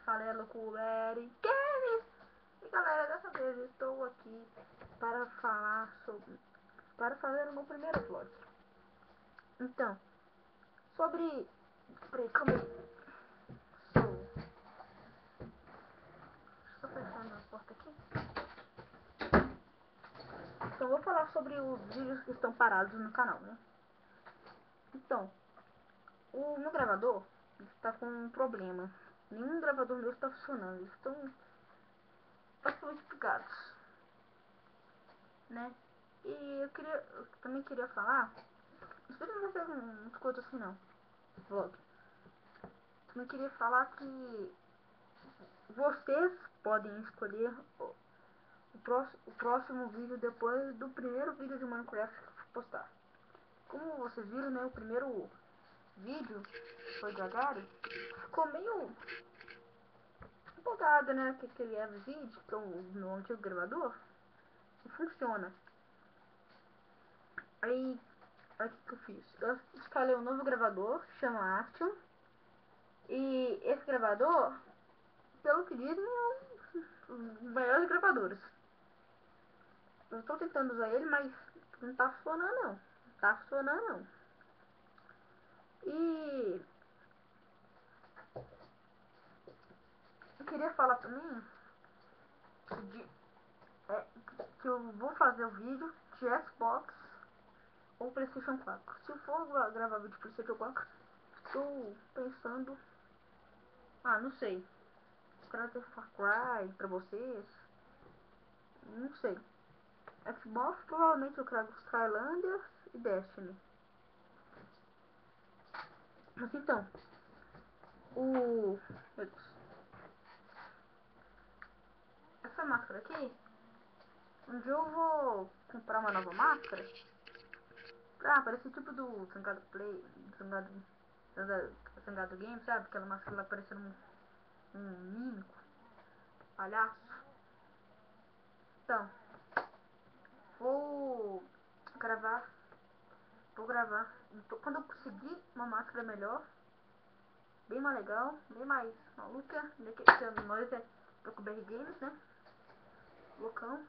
Falando com o Eric Games. E galera, dessa vez eu estou aqui para fazer o meu primeiro vlog. Então, peraí, calma aí. Estou fechando a porta aqui. Então, vou falar sobre os vídeos que estão parados no canal, né? Então, o meu gravador está com um problema. Nenhum gravador meu está funcionando. Eles estão praticamente bugados, né? E eu também queria falar. Espero não ser muito coisa assim não. Vlog. Também queria falar que vocês podem escolher o próximo vídeo depois do primeiro vídeo de Minecraft que eu postar. Como vocês viram, né? O primeiro vídeo foi de Agari. Ficou meio empolgado, né? Que aquele vídeo que é o meu antigo gravador. E funciona. Aí o que eu fiz? Eu instalei um novo gravador, chama Action. E esse gravador, pelo que dizem, é um dos melhores gravadores. Eu estou tentando usar ele, mas não tá funcionando não. Não tá funcionando não. E eu queria falar também de, é, que eu vou fazer o vídeo de Xbox ou PlayStation 4. Se eu for gravar vídeo de PlayStation 4, estou pensando... Ah, não sei. Trazer Far Cry pra vocês. Não sei. Xbox provavelmente eu trago Skylanders e Destiny. Mas então, essa máscara aqui, um dia eu vou comprar uma nova máscara. Ah, parece tipo do Zangado Play, Zangado Game, sabe? Aquela máscara lá parecendo um mímico, palhaço. Então, vou gravar, então, quando eu conseguir uma máscara melhor, bem mais legal, bem mais maluca, que nós é Procubr Games, né? Loucão.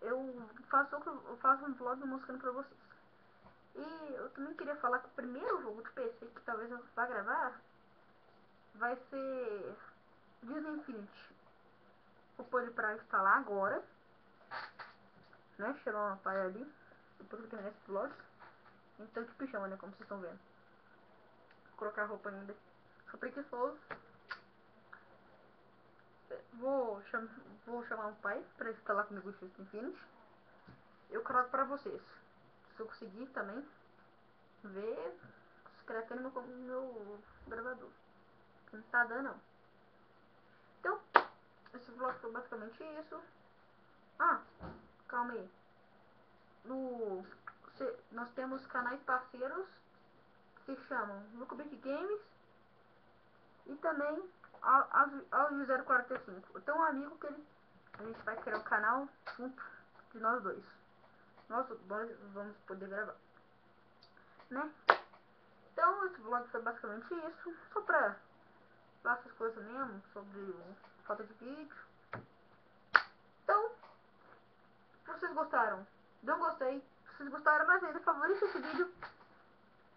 Eu faço um vlog mostrando pra vocês. E eu também queria falar que o primeiro jogo de PC que talvez eu vá gravar vai ser Disney Infinity. Vou pôr ele pra instalar agora, né? Chegar uma palha ali, depois que eu terminar esse vlog. Então de pijama, né? Como vocês estão vendo. Vou colocar a roupa ainda. Sou preguiçoso. Vou, vou chamar um pai pra instalar comigo o Disney Infinity. Eu coloco pra vocês. Se eu conseguir também ver, escreve no meu gravador. Não tá dando não. Então, esse vlog foi basicamente isso. Ah, calma aí. Nós temos canais parceiros que se chamam Lucubit Games e também Audio 045. Eu tenho um amigo que a gente vai criar um canal junto de nós dois. Nós vamos poder gravar, né? Então esse vlog foi basicamente isso. Só pra falar essas coisas mesmo, sobre falta de vídeo. Então, se vocês gostaram, dê um gostei. Se vocês gostaram mais ainda, favorita esse vídeo.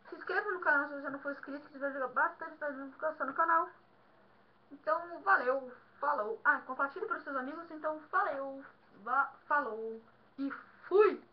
Se inscreva no canal se você não for inscrito, que vai jogar bastante notificação no canal. Então, valeu, falou. Ah, compartilhe para os seus amigos, então valeu, falou e fui!